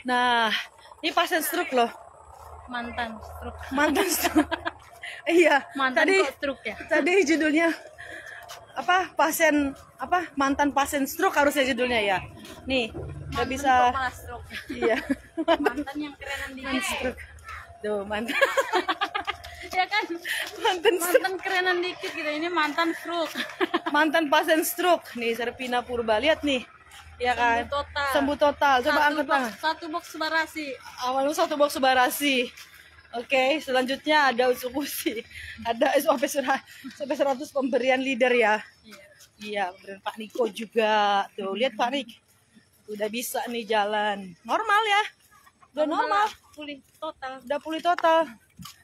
Nah, ini pasien stroke loh. Mantan stroke. Mantan stroke. Iya. Mantan Tadi kok stroke ya? tadi judulnya apa? Mantan pasien stroke harusnya judulnya ya. Nih, udah Mantan bisa. kok malah stroke. Iya. Mantan yang kerenan dikit. Stroke. Tuh, mantan. Ya kan? Mantan kerenan dikit gitu. Ini mantan stroke. Mantan pasien stroke. Nih, Serpina Purba. Lihat nih. Ya kan? Sembuh total. Sembuh total. Coba angkat tangan. Satu box barasi. Awalnya 1 box barasi. Oke, selanjutnya ada usukusi. Ada sampai 100 pemberian leader ya. Iya, pemberian Pak Niko juga. Tuh, lihat Pak Nik. Udah bisa nih jalan. Normal ya. Udah normal. Pulih total. Udah pulih total.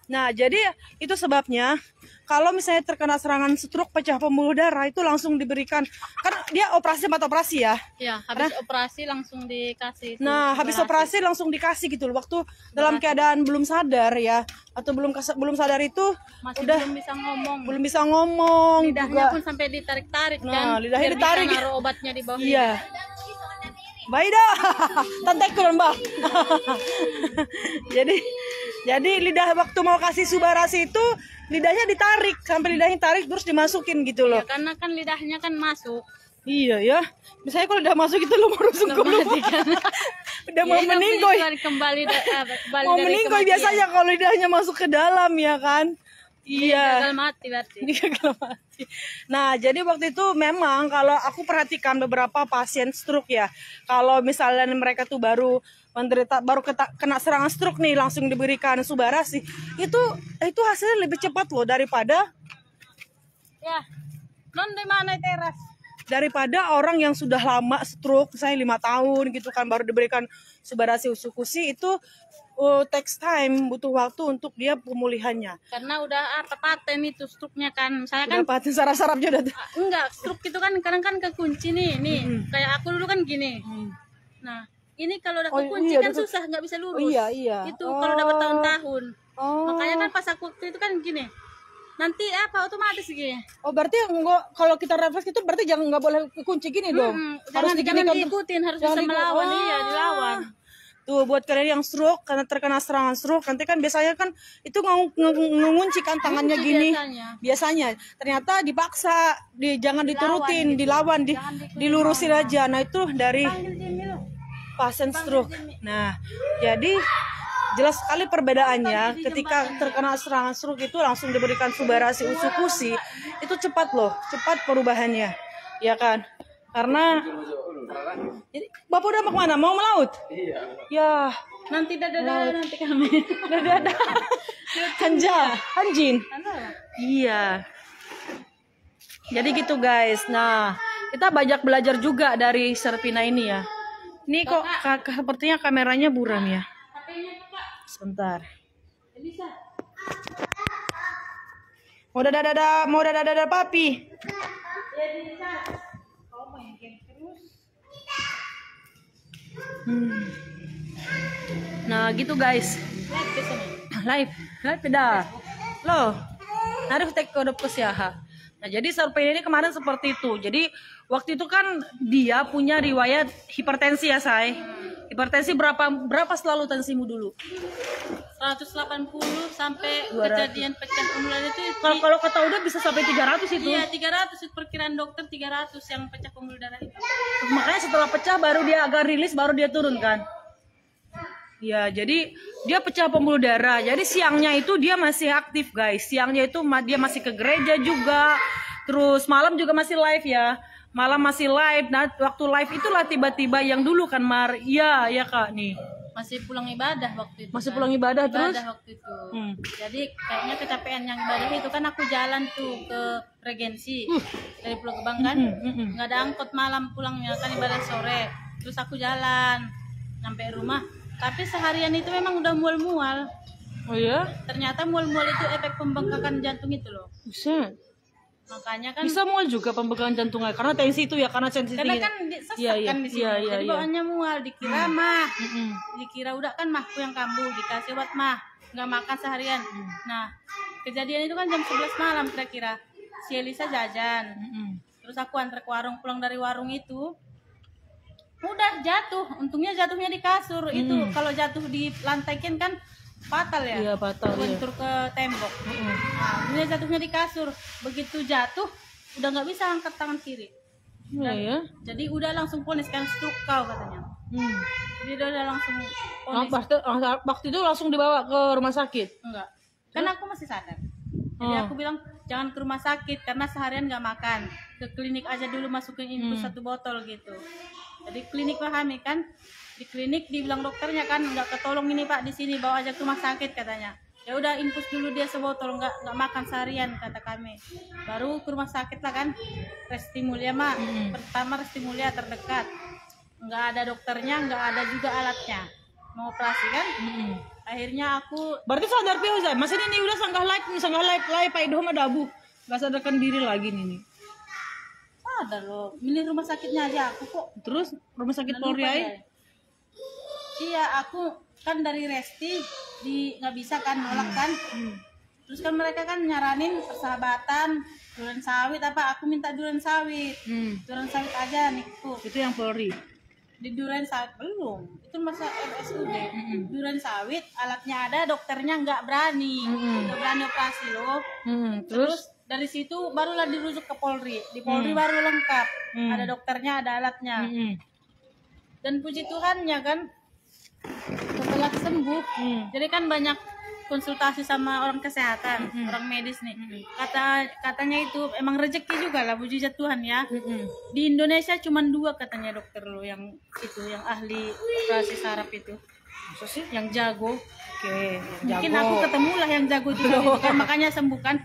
Nah, jadi itu sebabnya kalau misalnya terkena serangan stroke pecah pembuluh darah itu langsung diberikan, kan dia operasi 4 operasi ya. Ya, habis operasi langsung dikasih. Nah, habis operasi langsung dikasih gitu loh. Waktu dalam keadaan belum sadar ya, atau belum sadar itu masih udah belum bisa ngomong. belum bisa ngomong Lidahnya juga. pun sampai ditarik-tarik Nah, kan. lidahnya Biar bisa ditarik. naruh obatnya di bawah. Iya. Baik dah. Tante kurang bah. jadi lidah waktu mau kasih subarasi itu lidahnya ditarik sampai lidahnya tarik terus dimasukin gitu loh. Ya, karena kan lidahnya kan masuk. Iya ya. Misalnya kalau udah masuk itu lo harus Mati kan. udah mau Ya, meninggoy. Kembali Mau meninggoy biasanya kalau lidahnya masuk ke dalam ya kan. Iya. Gagal mati berarti. Gagal mati. Nah, jadi waktu itu memang kalau aku perhatikan beberapa pasien stroke ya. Kalau misalnya mereka tuh baru kena serangan stroke nih langsung diberikan subarasi. Itu hasilnya lebih cepat loh daripada Ya. Non di mana teras? daripada orang yang sudah lama stroke, saya 5 tahun gitu kan baru diberikan subarasi usukusi itu takes time, butuh waktu untuk dia pemulihannya. Karena udah paten itu stroke-nya kan. Saya kan Dapatin saraf-sarafnya udah. enggak, stroke itu kan kadang kan kekunci nih. Kayak aku dulu kan gini. Nah, ini kalau udah kekunci kan susah, nggak bisa lurus. Iya. Itu kalau udah bertahun-tahun. Oh. Makanya kan pas aku waktu itu kan gini. Nanti otomatis gini. Oh, berarti enggak, kalau kita refleks itu berarti nggak boleh kunci gini dong. Harus diikutin, harus bisa melawan. Iya, dilawan. Tuh buat kalian yang stroke karena terkena serangan stroke nanti kan biasanya kan itu ngunci kan tangannya gini biasanya ternyata dipaksa jangan diturutin dilawan dilurusin aja. Nah itu dari pasien stroke. Nah jadi jelas sekali perbedaannya ketika terkena serangan stroke itu langsung diberikan subarasi usukusi itu cepat loh, cepat perubahannya ya kan. Karena jadi, Bapak udah mau kemana? Mau melaut? Iya. Ya. Nanti nanti kami. Dadah. Anjing. Iya. Jadi gitu guys. Nah, kita banyak belajar juga dari Serpina ini ya. Ini kok sepertinya kameranya buram ya. Sebentar. Mau dadah papi. Nah gitu guys. Live dah. Loh. Harus take kode ya. Nah jadi Serpina ini kemarin seperti itu. Jadi waktu itu kan dia punya riwayat hipertensi ya say. Hipertensi berapa selalu tensimu dulu? 180 sampai 200. Kejadian pecah pembuluh darah itu kalau kata udah bisa sampai 300 itu. Iya 300 perkiraan dokter 300 yang pecah pembuluh darah itu. Makanya setelah pecah baru dia agak rilis baru dia turun kan. Ya jadi dia pecah pembuluh darah. Jadi siangnya itu dia masih aktif guys. Siangnya itu dia masih ke gereja juga. Terus malam juga masih live ya. Malam masih live. Nah waktu live itulah tiba-tiba yang dulu kan Iya ya kak nih. Masih pulang ibadah waktu itu. Masih pulang ibadah terus? Waktu itu. Jadi kayaknya kecapean yang ibadah itu kan aku jalan tuh ke Regensi dari Pulau Gebang kan. Nggak ada angkot malam pulangnya kan ibadah sore. Terus aku jalan sampai rumah. Tapi seharian itu memang udah mual-mual. Oh ya? Ternyata mual-mual itu efek pembengkakan jantung itu loh. Bisa. Makanya kan bisa mual juga pembengkakan jantungnya karena tensi itu ya karena tensi karena kan sesak kan di sini. Jadi bawaannya mual dikira mah. Dikira udah kan mahku yang kambuh dikasih obat mah. Nggak makan seharian. Nah, kejadian itu kan jam 11 malam kira-kira. Si Elisa jajan. Terus aku antar ke warung, pulang dari warung itu Udah jatuh, untungnya jatuhnya di kasur. Itu kalau jatuh di lantai kan fatal ya. Iya, fatal, iya. Bentur ke tembok. Nah, dia jatuhnya di kasur. Begitu jatuh udah nggak bisa angkat tangan kiri. Iya ya. Jadi udah langsung ponis kan stroke kau katanya. Jadi dia udah langsung ponis. Waktu itu langsung dibawa ke rumah sakit. Enggak. Kan aku masih sadar. Jadi aku bilang jangan ke rumah sakit karena seharian nggak makan. Ke klinik aja dulu masukin infus 1 botol gitu. Jadi klinik pahami kan, di klinik dibilang dokternya kan nggak ketolong ini Pak di sini, bawa aja ke rumah sakit katanya. Ya udah infus dulu dia sebotol, nggak makan seharian kata kami. Baru ke rumah sakit lah kan, Resti Mulia Mak. Pertama Resti Mulia terdekat, nggak ada dokternya, nggak ada juga alatnya, mau operasi kan. Akhirnya aku Berarti sadar Pio Zai, masih ini udah sanggah live Pak Idhom ada abu, nggak sadarkan diri lagi nih. sadar loh, milih rumah sakitnya aja aku kok. Terus rumah sakit Polri aja? Iya, aku kan dari Resti nggak bisa kan nolak kan. Terus kan mereka kan nyaranin Persahabatan, Duren Sawit apa, aku minta Duren Sawit. Duren Sawit aja nih tuh. Itu yang Polri. Di Duren Sawit belum, itu masa RSUD. Duren Sawit alatnya ada, dokternya nggak berani operasi loh. Terus dari situ barulah dirujuk ke Polri. Di Polri baru lengkap, ada dokternya, ada alatnya. Dan puji Tuhannya kan setelah sembuh, jadi kan banyak konsultasi sama orang kesehatan, orang medis nih. Katanya itu emang rezeki juga lah, puji Tuhan ya. Di Indonesia cuma 2 katanya dokter lo yang itu, yang ahli operasi saraf itu, yang jago. Oke, Mungkin aku ketemu lah yang jago itu kan, makanya sembuh kan.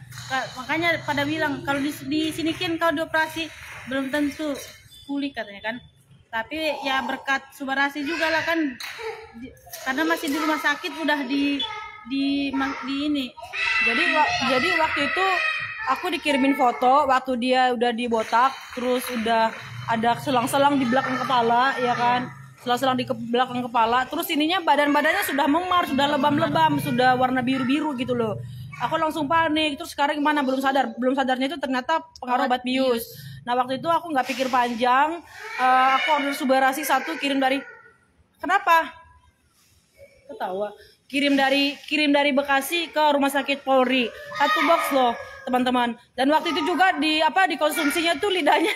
Makanya pada bilang kalau di sini kan kau dioperasi belum tentu pulih katanya kan. Tapi ya berkat Subarasi juga lah kan, karena masih di rumah sakit udah di ini. Jadi waktu itu aku dikirimin foto waktu dia udah dibotak, terus udah ada selang-selang di belakang kepala, ya kan? Selang-selang di belakang kepala, terus ininya badannya sudah memar, sudah lebam-lebam, sudah warna biru-biru gitu loh. Aku langsung panik. Terus sekarang gimana? Belum sadarnya itu ternyata pengaruh obat bius. Nah waktu itu aku nggak pikir panjang, aku order Subarasi 1 kirim dari, kenapa? Ketawa. Kirim dari Bekasi ke rumah sakit Polri, 1 box loh teman-teman. Dan waktu itu juga dikonsumsinya tuh lidahnya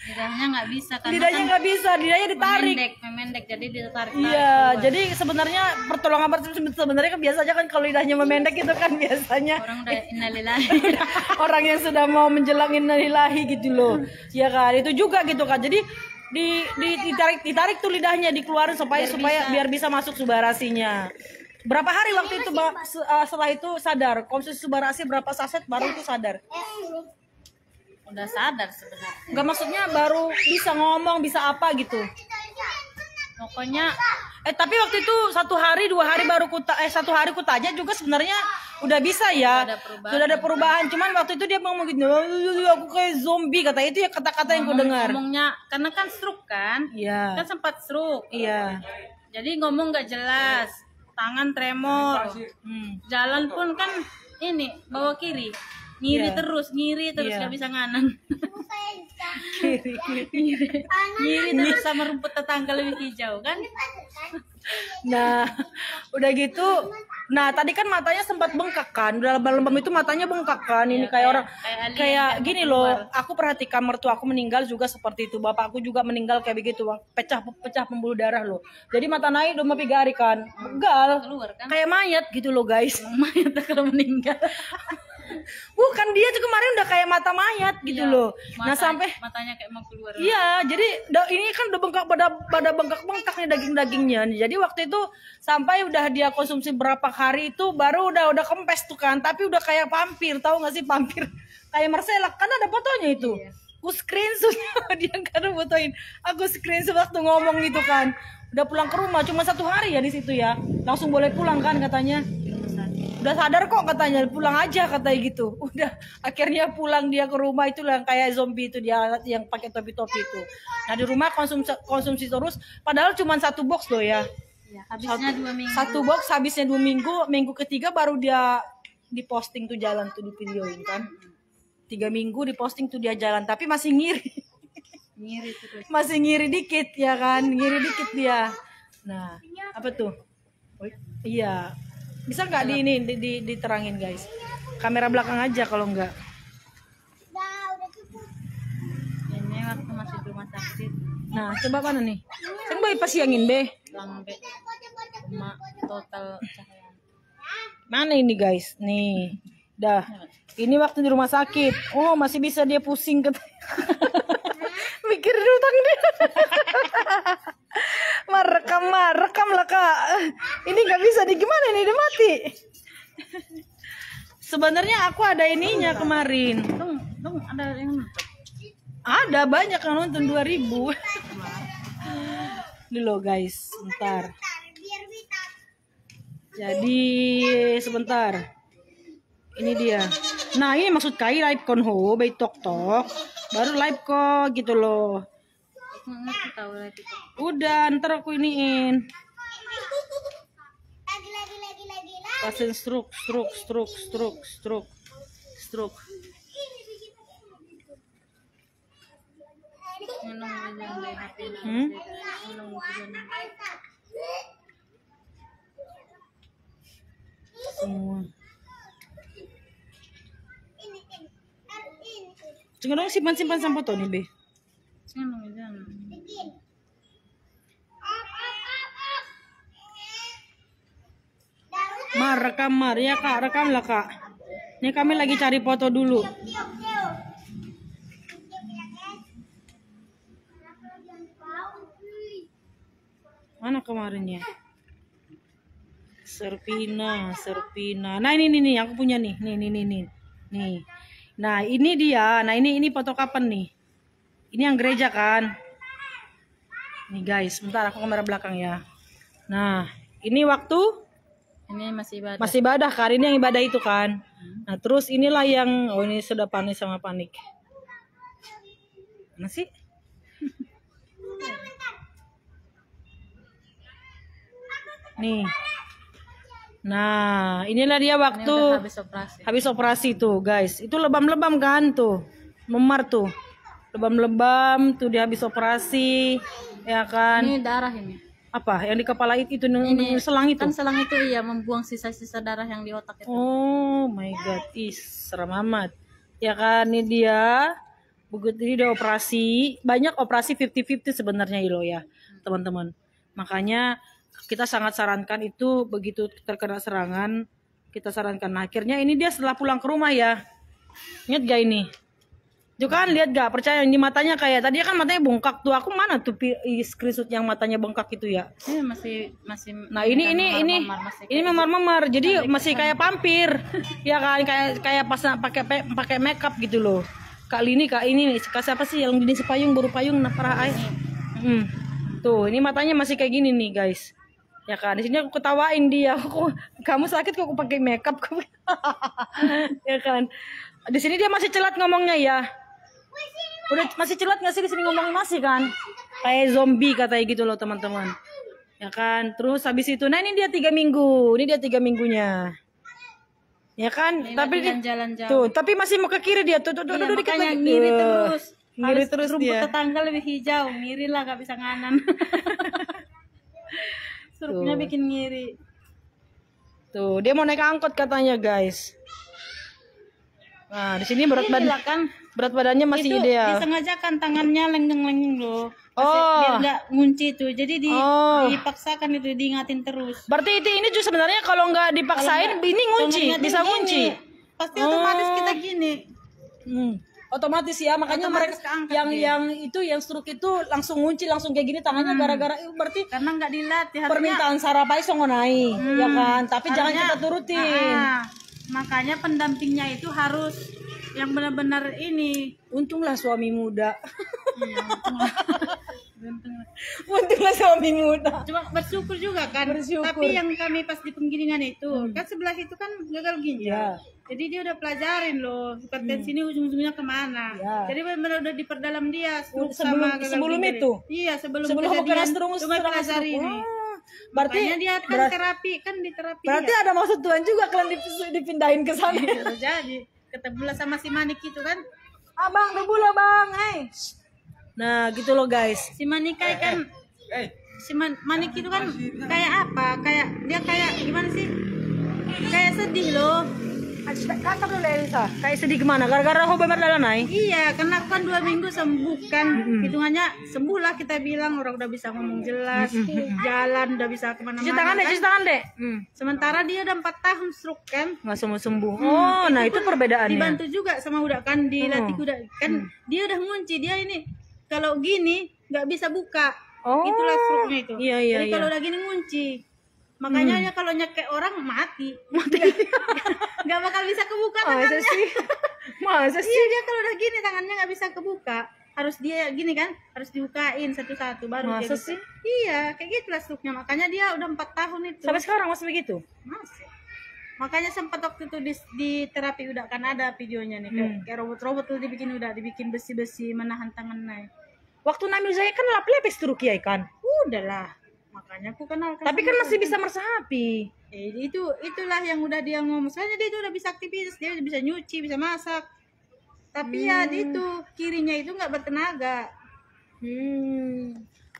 nggak bisa kan, lidahnya ditarik, memendek jadi ditarik. Iya, jadi sebenarnya pertolongan sebenarnya kan biasanya kan kalau lidahnya memendek itu kan biasanya orang udah innalillahi orang yang sudah mau menjelang innalillahi gitu loh, ya kan. Itu juga gitu kan, jadi ditarik tuh lidahnya, dikeluarin supaya biar bisa masuk Subarasinya. Berapa hari waktu itu setelah itu sadar konsumsi Subarasi berapa saset baru itu sadar? Udah sadar sebenarnya. Enggak, maksudnya baru bisa ngomong, bisa apa gitu. Pokoknya tapi waktu itu 1 hari 2 hari baru 1 hari kutanya juga sebenarnya udah bisa ya. Sudah ada perubahan. Cuman waktu itu dia ngomong gitu, aku kayak zombie, kata itu ya kata-kata yang ku dengar. Ngomongnya karena kan stroke kan? Iya. Kan sempat stroke. Iya. Jadi ngomong nggak jelas, tangan tremor. Jalan pun kan ini bawa kiri. Ngiri terus nggak bisa nganan. Ngiri terus sama rumput tetangga lebih hijau kan. Nah udah gitu, nah tadi kan matanya sempat bengkak kan, udah lebam-lebam itu matanya bengkak kan. Ini kayak orang kayak gini loh. Aku perhatikan mertua aku meninggal juga seperti itu, bapakku juga meninggal kayak begitu, pecah pembuluh darah loh. Jadi mata naik 2-3 hari kan, begal Keluar, kan? Kayak mayat gitu loh guys. Mayat kalau meninggal. Bukan, dia tuh kemarin udah kayak mata mayat gitu loh. Nah sampai matanya kayak mau keluar. Iya, jadi ini kan udah bengkak, pada bengkak nih daging-dagingnya. Jadi waktu itu sampai udah dia konsumsi berapa hari itu baru udah kempes tuh kan. Tapi udah kayak vampir, tahu nggak sih vampir? Kayak Marcella, kan ada fotonya itu. Aku screenshot, dia kan fotoin. Aku screenshot waktu ngomong gitu kan. Udah pulang ke rumah cuma 1 hari ya di situ ya. Langsung boleh pulang kan katanya. Udah sadar kok katanya, pulang aja katanya gitu. Udah akhirnya pulang dia ke rumah, itu yang kayak zombie itu, dia yang pakai topi-topi itu. Nah di rumah konsumsi terus, padahal cuma 1 box loh ya. Habisnya 2 minggu. 1 box habisnya 2 minggu, minggu ketiga baru dia diposting tuh jalan tuh, di videoin kan. 3 minggu diposting tuh dia jalan, tapi masih ngiri. Ngiri terus. Masih ngiri dikit ya kan, ngiri dikit dia. Nah, apa tuh? Oh, iya, bisa nggak diterangin guys? Kamera belakang aja kalau nggak. Ini waktu masih di rumah sakit. Nah, coba mana nih? Coba pasiyangin be. Lambe. Total cahaya. Mana ini guys? Nih, dah. Ini waktu di rumah sakit. Oh, masih bisa dia pusing ke. Mikir utang dia. Rekam lah kak. Ini nggak bisa di gimana nih, udah mati. Sebenarnya aku ada ininya kemarin. Dong ada yang Ada banyak yang nonton 2000. Dulu guys, bentar. Jadi sebentar. Ini dia. Nah, ini maksud kai live konho, bay tok baru live kok gitu loh. nggak tahu lagi. Udah, ntar aku iniin. Pasien stroke. Semua. Tinggal dong simpan sampo to nih, Be. Rekam ya kak, rekam lah kak. Ini kami lagi cari foto dulu. Mana kemarinnya? Serpina. Nah ini aku punya nih. Nih. Nah ini dia. Nah ini foto kapan nih? Ini yang gereja kan? Nih guys, bentar aku kamera belakang ya. Nah ini waktu ini masih ibadah kan? Ini yang ibadah itu kan? Nah terus inilah yang ini sudah panik sama panik. Mana sih? Nih. Nah, inilah dia waktu habis operasi tuh, guys. Itu lebam-lebam kan tuh. Memar tuh. Lebam-lebam tuh dia habis operasi, ya kan? Ini darah ini. Apa? Yang di kepala itu ini selang itu. Kan selang itu iya membuang sisa-sisa darah yang di otak itu. Oh my god, seram amat. Ya kan, ini dia. Begitu ini udah operasi. Banyak operasi 50-50 sebenarnya Ilo ya, teman-teman. Makanya kita sangat sarankan itu begitu terkena serangan, kita sarankan. Nah, akhirnya ini dia setelah pulang ke rumah ya. Ingat gak ini? Tuh kan lihat gak? Percaya di matanya kayak tadi kan matanya bengkak tuh. Aku mana tuh screenshot yang matanya bengkak itu ya? Ini masih. Nah, ini memar-memar. Jadi masih kayak pampir. Ya kan kayak pas pakai makeup gitu loh. Kak ini kasih apa sih yang gini sepayung baru payung parah air. Tuh, ini matanya masih kayak gini nih, guys. Ya kan, di sini aku ketawain dia. Kamu sakit kok aku pakai makeup. Ya kan. Di sini dia masih celat ngomongnya ya. Udah masih celat nggak sih di sini ngomong masih kan? Kayak zombie katanya gitu loh, teman-teman. Ya kan. Terus habis itu, nah ini dia 3 minggu. Ini dia 3 minggunya. Ya kan? Ini tapi jalan jauh. Tuh, tapi masih mau ke kiri dia. Tuh dikit lagi. Ngiri terus. Ngiri terus rumput dia. tetangga lebih hijau, ngiri lah gak bisa nganan. Surupnya bikin ngiri. Tuh, dia mau naik angkot katanya, guys. Nah, di sini berat badannya masih itu ideal. Disengajakan tangannya lenggeng-lenggeng loh. Oh. Biar nggak ngunci tuh. Jadi dipaksakan itu, diingatin terus. Berarti ini juga sebenarnya kalau nggak dipaksain ini ngunci, bisa ngunci. Pasti otomatis kita gini. Otomatis ya, makanya mereka yang stroke itu langsung ngunci, langsung kayak gini tangannya gara-gara berarti karena nggak dilatih. Permintaan Sarapai songonai, ya kan? Tapi jangan kita turutin. Makanya pendampingnya itu harus yang benar-benar ini. Untunglah suami muda. Untunglah suami muda. Cuma bersyukur juga kan. Tapi yang kami pas di penggilingan itu kan sebelah itu kan gagal ginjal. Jadi dia udah pelajarin loh hipertensi ini ujung-ujungnya kemana. Jadi benar-benar udah diperdalam dia sebelum itu. Iya sebelum kejadian cuma pelajari ini. Berarti dia kan terapi kan di terapi. Berarti ada maksud Tuhan juga kalian dipindahin ke sana. Jadi ketemu sama si Manik itu kan. Abang debula bang, Nah gitu loh guys. Si Manikai kan Manik itu kan kayak apa? Kayak dia kayak gimana sih? Kayak sedih loh. Kata dulu Elisa, kayak sedih gimana? Gara-gara hobi berdalanai? Iya, karena aku kan 2 minggu sembuh kan. Hitungannya sembuh lah kita bilang, orang udah bisa ngomong jelas, jalan udah bisa kemana-mana. Cuci tangan deh. Sementara dia udah 4 tahun stroke kan. Nggak sembuh. Oh, nah itu perbedaannya. Dibantu juga sama udah kan dilatih udah kan dia udah ngunci dia ini kalau gini nggak bisa buka. Oh. Itulah stroke-nya itu. Iya. Jadi kalau udah gini ngunci. Makanya dia kalau nyekek orang mati. Nggak bakal bisa kebuka tangannya. Masa sih? Iya dia kalau udah gini tangannya nggak bisa kebuka. Harus dia gini kan, harus dibukain satu-satu baru Masa dia bisa. sih? Iya, kayak gitulah stroke-nya. Makanya dia udah 4 tahun itu. Sampai sekarang masih begitu? Masih. Makanya sempat waktu itu di terapi udah kan ada videonya nih kayak robot-robot tuh dibikin besi-besi menahan tangan naik. Waktu Nabil Zahid kan lap-lap stroke ya kan? Udahlah. Makanya aku kenal. Tapi kan masih bisa mersapi. Itulah yang udah dia ngomong. Soalnya dia itu udah bisa aktivitas, dia udah bisa nyuci, bisa masak. Tapi ya itu kirinya itu nggak bertenaga.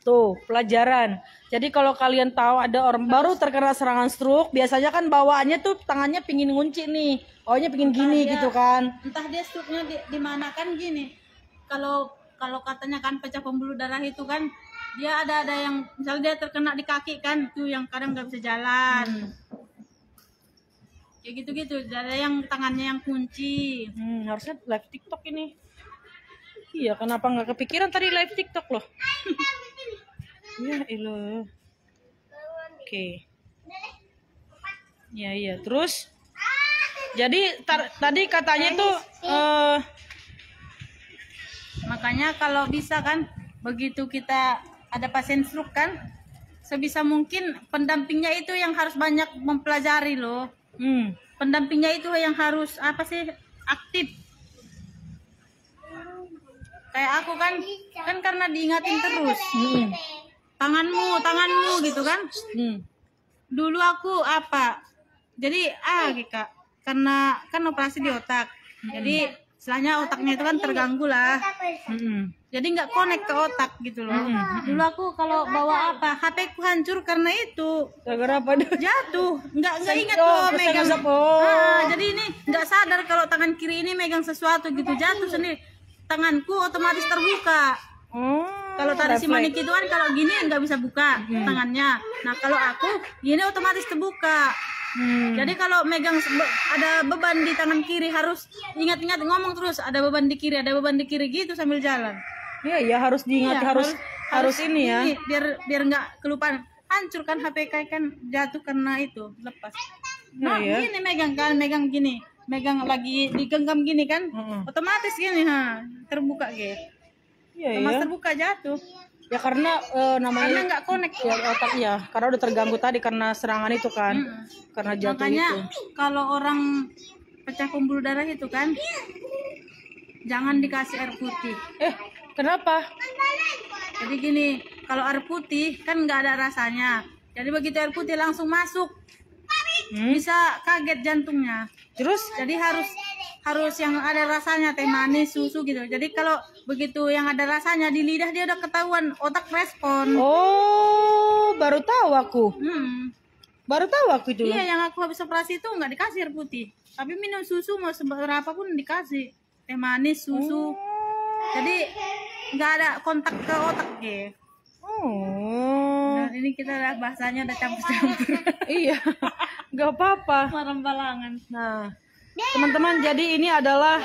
Tuh pelajaran. Jadi kalau kalian tahu ada orang baru terkena serangan stroke, biasanya kan bawaannya tuh tangannya pingin ngunci nih, pingin gini gitu kan. Entah dia stroke-nya di mana kan gini. Kalau katanya kan pecah pembuluh darah itu kan dia ada yang misalnya dia terkena di kaki kan tuh yang kadang nggak bisa jalan. Kayak gitu-gitu. Ada yang tangannya yang kunci. Harusnya live TikTok ini. Iya, kenapa nggak kepikiran tadi live TikTok loh? Ya elah. Oke. Iya. Terus jadi tadi katanya tuh makanya kalau bisa kan begitu kita ada pasien stroke kan sebisa mungkin pendampingnya itu yang harus banyak mempelajari loh. Pendampingnya itu yang harus aktif. Kayak aku kan karena diingatin terus. Tanganmu gitu kan. Dulu aku jadi Kak, karena kan operasi di otak. Jadi istilahnya otaknya itu kan terganggu lah. Jadi nggak connect ke otak gitu loh. Dulu aku kalau bawa HP ku hancur karena itu. Gara-gara apa? Jatuh. Nggak ingat loh megang. Jadi ini nggak sadar kalau tangan kiri ini megang sesuatu gitu, jatuh sendiri. Tanganku otomatis terbuka. Kalau tadi si Manik itu kan kalau gini nggak bisa buka tangannya. Nah kalau aku gini otomatis terbuka. Jadi kalau megang ada beban di tangan kiri harus ingat-ingat ngomong terus ada beban di kiri gitu sambil jalan. Iya harus diingat, harus ini ya. Biar nggak kelupaan. Hancur kan HP kan jatuh karena itu lepas. Nah gini megang gini. Megang lagi digenggam gini kan, otomatis gini terbuka gitu. Otomatis terbuka jatuh. Ya karena namanya nggak connect ya otak ya, karena udah terganggu tadi karena serangan itu kan, karena jatuh. Makanya kalau orang pecah pembuluh darah itu kan, jangan dikasih air putih. Kenapa? Jadi gini, kalau air putih kan nggak ada rasanya. Jadi begitu air putih langsung masuk, bisa kaget jantungnya. Terus jadi harus yang ada rasanya, teh manis, susu gitu. Jadi kalau begitu yang ada rasanya di lidah dia udah ketahuan, otak respon. Oh, baru tahu aku. Baru tahu aku itu. Iya, yang aku habis operasi itu nggak dikasih air putih, tapi minum susu mau seberapa pun dikasih, teh manis, susu. Jadi nggak ada kontak ke otak gitu. Nah, ini kita udah bahasanya udah campur-campur. Iya, nggak apa-apa. Marambalangan. Nah, teman-teman, jadi ini adalah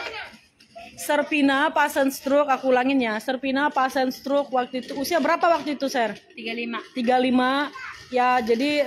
Serpina pasien stroke. Aku ulangin ya, Serpina pasien stroke waktu itu usia berapa waktu itu, Ser? 35. Ya, jadi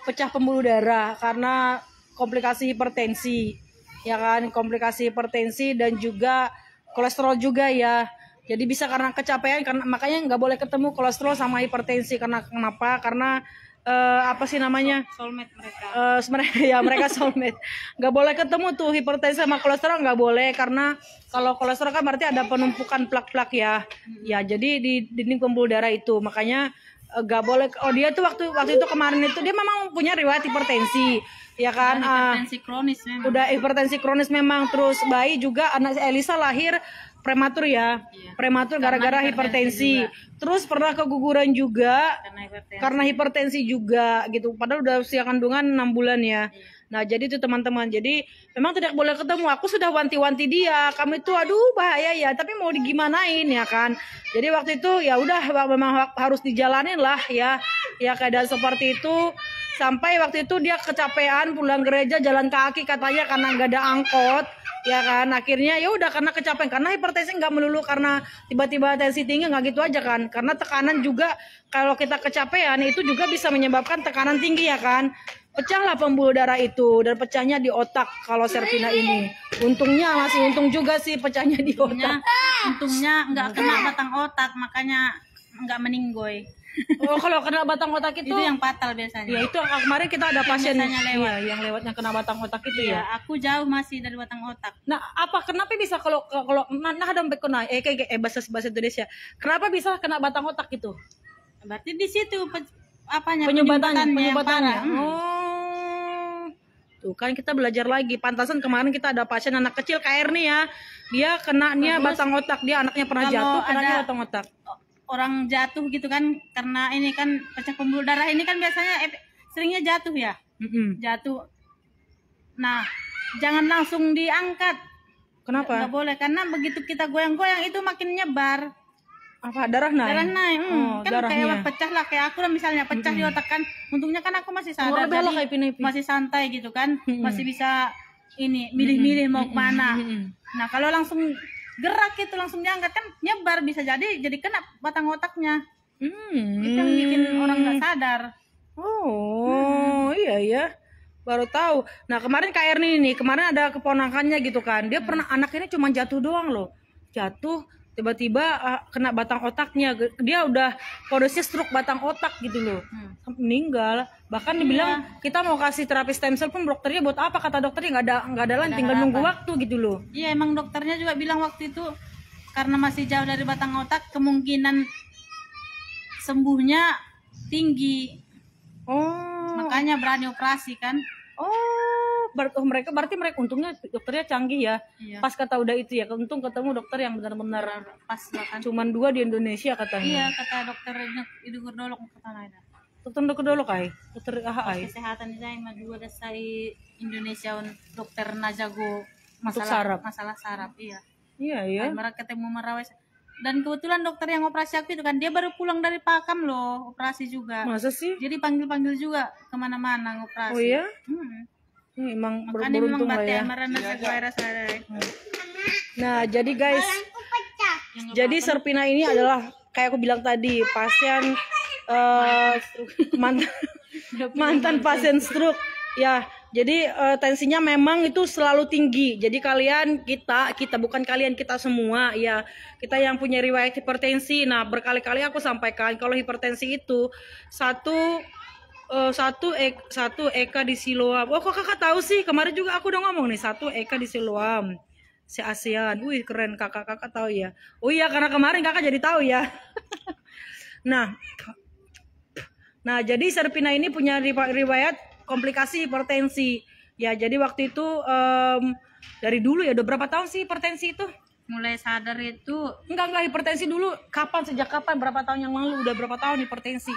pecah pembuluh darah karena komplikasi hipertensi, ya kan? Komplikasi hipertensi dan juga kolesterol juga ya. Jadi bisa karena kecapean, karena makanya nggak boleh ketemu kolesterol sama hipertensi. Karena kenapa? Karena soulmate mereka. Mereka soulmate. Nggak boleh ketemu tuh hipertensi sama kolesterol, nggak boleh, karena kalau kolesterol kan berarti ada penumpukan plak-plak ya. Ya jadi di dinding pembuluh darah itu, makanya nggak boleh. Dia tuh waktu itu kemarin itu dia memang punya riwayat hipertensi, ya kan? Hipertensi kronis memang. Udah hipertensi kronis memang. Terus bayi juga, anak Elisa lahir prematur ya. Iya. Prematur Karena gara-gara hipertensi hipertensi. Terus pernah keguguran juga karena karena hipertensi juga gitu. Padahal udah usia kandungan 6 bulan ya. Nah, jadi itu teman-teman. Jadi memang tidak boleh ketemu. Aku sudah wanti-wanti dia. Kamu itu aduh bahaya ya, tapi mau digimanain ya kan. Jadi waktu itu ya udah memang harus dijalanin lah ya. Ya keadaan seperti itu. Sampai waktu itu dia kecapean pulang gereja jalan kaki katanya karena nggak ada angkot. Ya kan, akhirnya ya udah karena kecapean, karena hipertensi nggak melulu karena tiba-tiba tensi tinggi, nggak gitu aja kan, karena tekanan juga kalau kita kecapean itu juga bisa menyebabkan tekanan tinggi ya kan. Pecahlah pembuluh darah itu dan pecahnya di otak kalau Serpina ini. Untungnya masih untung juga sih pecahnya di otak. untungnya nggak kena batang otak, makanya nggak meninggoy. Oh, kalau kena batang otak itu Itu yang fatal biasanya. ya itu kemarin kita ada pasien biasanya lewat. iya, yang lewatnya kena batang otak itu Iya, ya. aku jauh masih dari batang otak. Nah, kenapa bisa kalau nah dompet kena bahasa Indonesia. Kenapa bisa kena batang otak itu? Berarti di situ apanya Penyumbatannya. parah. Oh. Tuh kan kita belajar lagi. Pantasan kemarin kita ada pasien anak kecil KR nih ya. Dia kenanya batang otak. Dia anaknya pernah Kalau jatuh, kenanya ada batang otak. orang jatuh gitu kan, karena ini kan pecah pembuluh darah ini kan biasanya seringnya jatuh ya. Jatuh. Nah, jangan langsung diangkat. Kenapa? Nggak boleh, karena begitu kita goyang-goyang itu makin nyebar. Apa darah naik? Darah naik. Oh, Kan darahnya. kayak pecah lah, kayak aku lah misalnya pecah di otak kan. Untungnya kan aku masih sadar, Bela jadi kayak Pina-Pina. masih santai gitu kan. Masih bisa ini milih-milih mau kemana. Nah, kalau langsung gerak itu langsung diangkat kan nyebar, bisa jadi kena batang otaknya. Itu yang bikin orang nggak sadar. Oh, iya ya. Baru tahu. Nah, kemarin Kak Erni nih, kemarin ada keponakannya gitu kan. Dia pernah anak ini cuma jatuh doang loh. Jatuh tiba-tiba kena batang otaknya. Dia udah kondisi stroke batang otak gitu loh. Meninggal. Bahkan dibilang kita mau kasih terapi stem cell pun dokternya buat apa, kata dokternya nggak ada lain, tinggal nunggu waktu gitu loh. Iya, emang dokternya juga bilang waktu itu karena masih jauh dari batang otak, kemungkinan sembuhnya tinggi. Oh. Makanya berani operasi kan. Oh, berarti mereka untungnya dokternya canggih ya. Iya. Pas kata udah itu ya, untung ketemu dokter yang benar-benar Pas bahkan. cuman 2 di Indonesia katanya. Iya, kata dokter itu gurdolok kata Naida. Dokter dulu kai, dokter AHI. Kesehatan saya mah juga ada saya Indonesia dokter najago Untuk saraf. masalah saraf. Iya. Iya ya. Mereka ketemu Marawis. Dan kebetulan dokter yang operasi aku itu kan dia baru pulang dari Pakam loh, operasi juga. Masa sih? Jadi panggil-panggil juga kemana-mana ngoperasi. Oh iya? Makanya Emang memang beruntung lah bate ya. marana sa virus ada. Nah, jadi guys, jadi Serpina ini adalah kayak aku bilang tadi, pasien mantan pasien stroke ya. Jadi tensinya memang itu selalu tinggi. Jadi kita bukan kalian, kita semua ya, kita yang punya riwayat hipertensi. Nah, berkali-kali aku sampaikan kalau hipertensi itu satu Eka di Siloam. Oh, kok kakak tahu sih? Kemarin juga aku udah ngomong nih, 1 Eka di Siloam se ASEAN. Wih, keren, kakak tahu ya. Oh iya, karena kemarin kakak jadi tahu ya. Nah, jadi Serpina ini punya riwayat komplikasi hipertensi. Ya, jadi waktu itu dari dulu ya, udah berapa tahun sih hipertensi itu? Mulai sadar itu Enggak hipertensi dulu. Sejak kapan? Berapa tahun yang lalu? Udah berapa tahun hipertensi?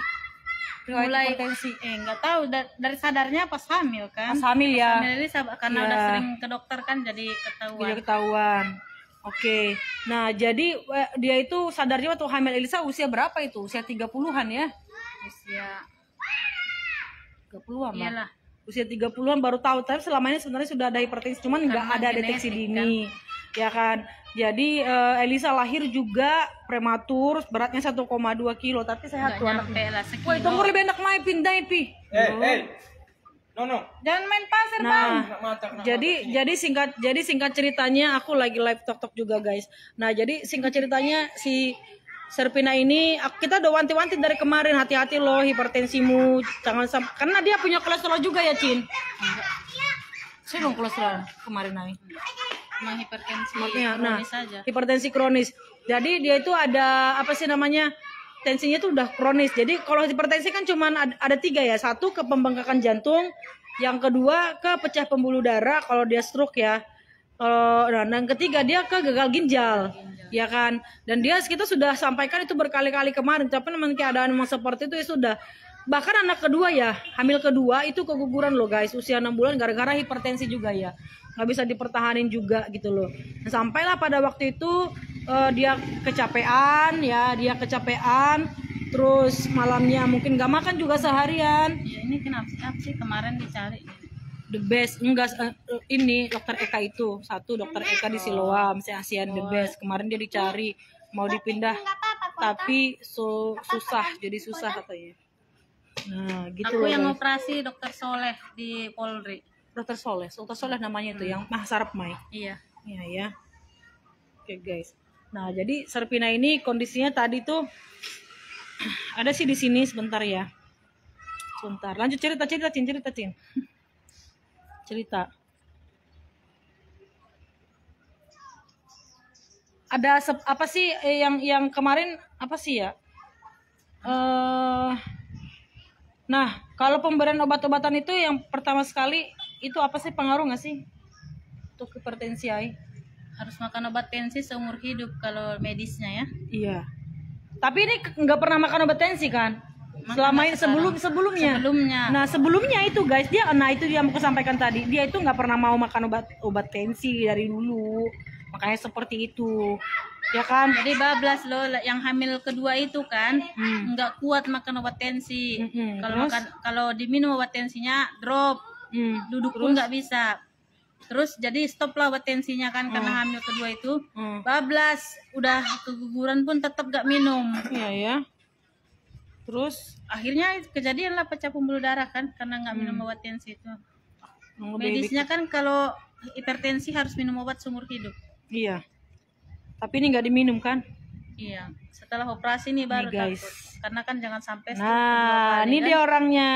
Riwayat mulai hipertensi. nggak tahu dari sadarnya pas hamil kan. Pas hamil ya. Hamil ini karena Ya. udah sering ke dokter kan jadi ketahuan. Jadi ketahuan. Oke. Nah, jadi dia itu sadarnya waktu hamil Elisa usia berapa itu? Usia 30-an ya? Usia 30-an lah. iyalah. Usia 30-an baru tahu, tapi selama ini sebenarnya sudah ada hipertensi, cuman nggak Karena ada deteksi genetik, dini. Ya kan? Jadi Elisa lahir juga prematur, beratnya 1,2 kilo, tapi sehat Nggak tuh nyampe anaknya. lah sekilo. Woi, tunggu lebih enak main pindah pi. No. Jangan main pasir bang. Nah, jadi singkat ceritanya, aku lagi live tok juga guys. Nah, jadi singkat ceritanya si Serpina ini kita udah wanti-wanti dari kemarin, hati-hati loh hipertensimu, jangan sampai, karena dia punya kolesterol juga ya, Cin. Saya dong kolesterol kemarin naik. Emang hipertensi Makanya, kronis aja. hipertensi kronis. Jadi dia itu ada apa sih namanya? Tensinya tuh udah kronis. Jadi kalau hipertensi kan cuman ada 3 ya. 1 ke pembengkakan jantung, yang kedua ke pecah pembuluh darah kalau dia stroke ya. Nah, yang ketiga dia ke gagal ginjal, ya kan. Dan kita sudah sampaikan itu berkali-kali kemarin, tapi memang keadaan memang seperti itu ya sudah. Bahkan anak kedua ya, hamil kedua itu keguguran loh guys, usia 6 bulan gara-gara hipertensi juga ya, nggak bisa dipertahanin juga gitu loh. Nah, sampailah pada waktu itu dia kecapean, terus malamnya mungkin nggak makan juga seharian. Ya ini kenapa sih kemarin dicari? The best enggak ini dokter Eka itu satu, dokter Eka di Siloam ASEAN the best. Kemarin dia dicari mau dipindah tapi susah, jadi susah katanya. Nah gitu Aku loh, yang guys. operasi dokter Soleh di Polri. dokter Soleh namanya itu yang Sarap Mai. Iya. Iya ya. Oke guys. Nah jadi Serpina ini kondisinya tadi tuh ada sih di sini sebentar ya. Sebentar. Lanjut cerita Cin. Cerita. Ada apa sih yang kemarin apa sih ya? Nah, kalau pemberian obat-obatan itu yang pertama sekali itu apa sih, pengaruh nggak sih untuk hipertensi Ai? Harus makan obat tensi seumur hidup kalau medisnya ya. Iya. Tapi ini nggak pernah makan obat tensi kan? Selama ini sebelumnya. Nah sebelumnya itu guys itu dia mau sampaikan tadi, dia itu nggak pernah mau makan obat tensi dari dulu, makanya seperti itu ya kan. Jadi bablas loh yang hamil kedua itu kan nggak kuat makan obat tensi. Kalau diminum obat tensinya drop, duduk pun nggak bisa. Terus jadi stop lah obat tensinya kan karena hamil kedua itu bablas, udah keguguran pun tetap nggak minum. Iya ya. Terus akhirnya kejadian lah pecah pembuluh darah kan karena nggak minum obat tensi itu. Medisnya kan kalau hipertensi harus minum obat seumur hidup. Iya. Tapi ini nggak diminum kan? Iya. Setelah operasi nih baru guys. takut. Karena kan jangan sampai Nah, ini kan? dia orangnya.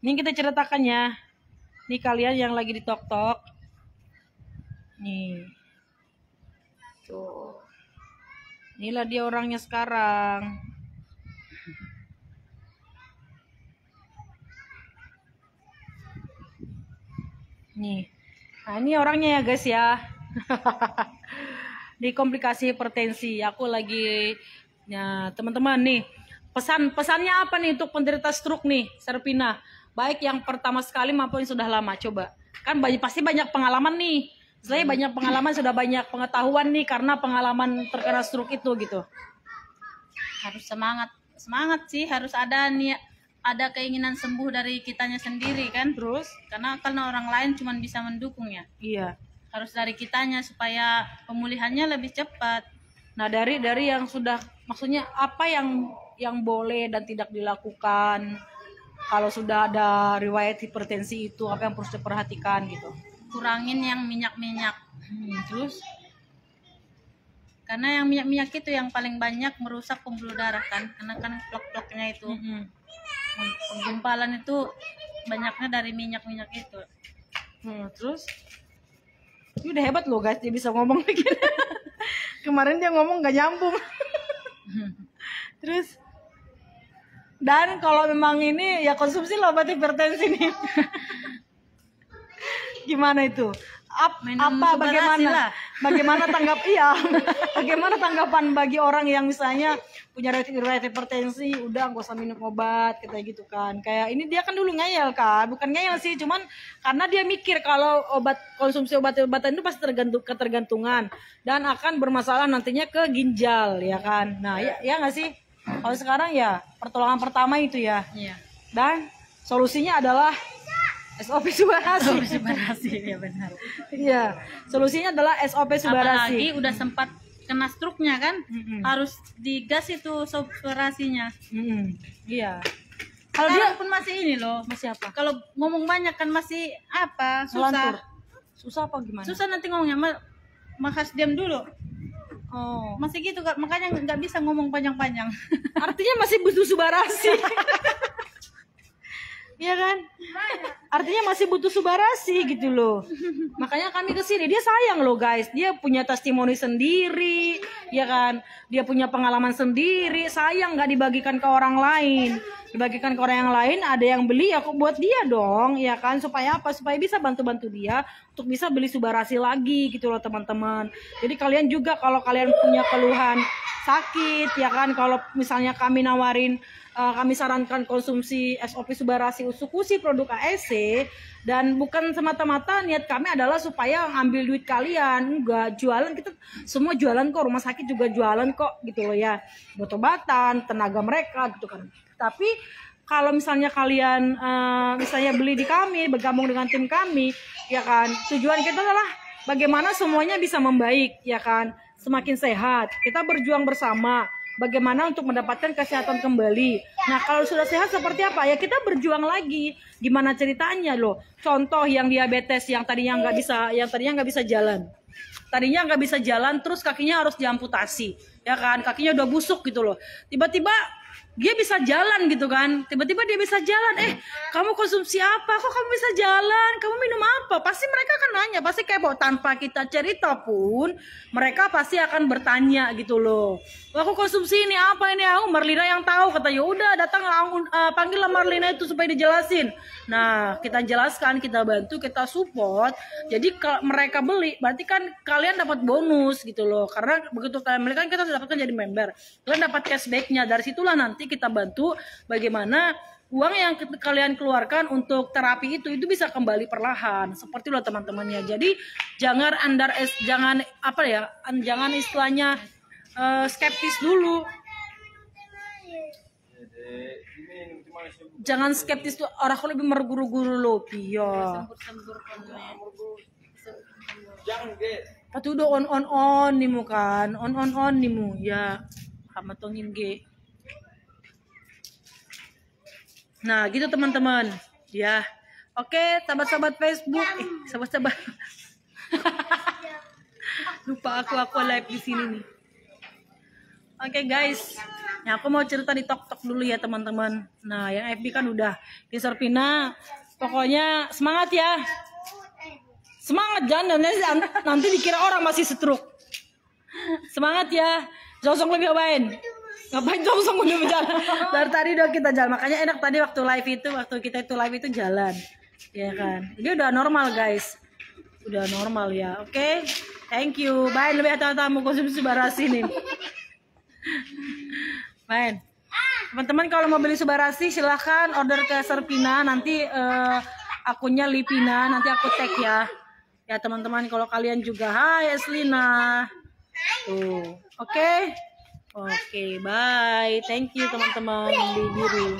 Ini kita ceritakan ya. Nih kalian yang lagi di tok-tok. Nih. Tuh. Inilah dia orangnya sekarang. Nih. Nah, ini orangnya ya guys ya. Di komplikasi hipertensi. Aku lagi ya teman-teman nih. Pesannya apa nih untuk penderita stroke nih, Serpina? Baik yang pertama sekali maupun yang sudah lama, coba. Kan pasti banyak pengalaman nih. Saya banyak pengalaman, sudah banyak pengetahuan nih karena pengalaman terkena stroke itu gitu. Harus semangat sih, harus ada nih, ada keinginan sembuh dari kitanya sendiri kan. Terus karena orang lain cuma bisa mendukung ya. Iya. Harus dari kitanya supaya pemulihannya lebih cepat. Nah, dari yang sudah, maksudnya apa yang boleh dan tidak dilakukan kalau sudah ada riwayat hipertensi itu, apa yang harus diperhatikan gitu? Kurangin yang minyak-minyak. Terus karena yang minyak-minyak itu yang paling banyak merusak pembuluh darah kan, karena kan plok-ploknya itu. Penggumpalan itu banyaknya dari minyak-minyak itu. Terus ini udah hebat loh guys, dia bisa ngomong begini. Kemarin dia ngomong gak nyambung. Terus dan kalau memang ini ya konsumsi lo obat hipertensi nih. Gimana itu? Bagaimana tanggapan bagi orang yang misalnya punya riwayat hipertensi, udah gak usah minum obat kayak gitu kan. Kayak ini dia kan dulu ngeyel kan, bukan ngeyel sih, cuman karena dia mikir kalau konsumsi obat-obatan itu pasti ketergantungan dan akan bermasalah nantinya ke ginjal ya kan. Nah, ya nggak sih? Kalau sekarang ya pertolongan pertama itu ya. Iya. Dan solusinya adalah SOP Subarasi. Ya benar. Iya, solusinya adalah SOP Subarasi. Apalagi udah sempat kena stroke-nya kan, harus digas itu subarasinya. Iya. Kalau dia pun masih ini loh, masih apa? Kalau ngomong banyak kan masih apa? Ngelantur. Susah apa gimana? Susah nanti ngomongnya, makas diam dulu. Oh, masih gitu kan, makanya nggak bisa ngomong panjang-panjang. Artinya masih butuh Subarasi. Iya kan? Artinya masih butuh Subarasi gitu loh. Makanya kami kesini, dia sayang loh guys. Dia punya testimoni sendiri, ya kan? Dia punya pengalaman sendiri, sayang nggak dibagikan ke orang lain. dibagikan ke orang yang lain, ada yang beli ya kok buat dia dong, ya kan, supaya apa? Supaya bisa bantu-bantu dia untuk bisa beli Subarasi lagi gitu loh teman-teman. Jadi kalian juga kalau kalian punya keluhan sakit ya kan, kalau misalnya kami nawarin, kami sarankan konsumsi SOP Subarasi Usukusi produk ASC, dan bukan semata-mata niat kami adalah supaya ngambil duit kalian, enggak, jualan kita semua jualan kok, rumah sakit juga jualan kok gitu loh ya, obat-obatan, tenaga mereka gitu kan. Tapi kalau misalnya kalian misalnya beli di kami, bergabung dengan tim kami, ya kan, tujuan kita adalah bagaimana semuanya bisa membaik, ya kan, semakin sehat. Kita berjuang bersama bagaimana untuk mendapatkan kesehatan kembali. Nah, kalau sudah sehat seperti apa? Ya kita berjuang lagi. Gimana ceritanya loh? Contoh yang diabetes yang tadinya nggak bisa jalan. Tadinya nggak bisa jalan, terus kakinya harus diamputasi, ya kan? Kakinya udah busuk gitu loh. Tiba-tiba dia bisa jalan gitu kan, tiba-tiba dia bisa jalan. Kamu konsumsi apa, kok kamu bisa jalan, kamu minum apa? Pasti mereka akan nanya, pasti kepo. Tanpa kita cerita pun mereka pasti akan bertanya gitu loh. Aku konsumsi ini apa, ini aku Marlina yang tahu, kata ya udah datang panggillah Marlina itu supaya dijelasin. Nah, kita jelaskan, kita bantu, kita support. Jadi kalau mereka beli berarti kan kalian dapat bonus gitu loh, karena begitu kalian beli kan kita sudah dapatkan jadi member, kalian dapat cashbacknya. Dari situlah nanti kita bantu bagaimana uang yang kalian keluarkan untuk terapi itu bisa kembali perlahan, seperti loh teman-temannya. Jadi jangan jangan istilahnya skeptis dulu. Jangan skeptis tuh, orang aku lebih merguru-guru loh, iya. Patu udah on nimu kan, on nimu ya, hamatongin ge. Nah gitu teman-teman, ya. Oke, sahabat-sahabat Facebook, sahabat-sahabat. Lupa aku live di sini nih. Oke guys, ya aku mau cerita di TokTok dulu ya teman-teman. Nah yang FB kan udah di Serpina, pokoknya semangat ya, semangat, jangan nanti dikira orang masih stroke. Semangat ya, Josong lebih ngapain? Ngapain Josong udah berjalan? Dari tadi udah kita jalan, makanya enak tadi waktu kita itu live itu jalan, ya kan? Ini udah normal guys, udah normal ya. Oke, thank you, bye. Lebih tamu konsumsi Subarasi nih. Main teman-teman, kalau mau beli Subarasi silahkan order ke Serpina, nanti akunnya Lipina, nanti aku tag ya teman-teman. Kalau kalian juga hai Eslina tuh, oke, bye, thank you teman-teman di biru.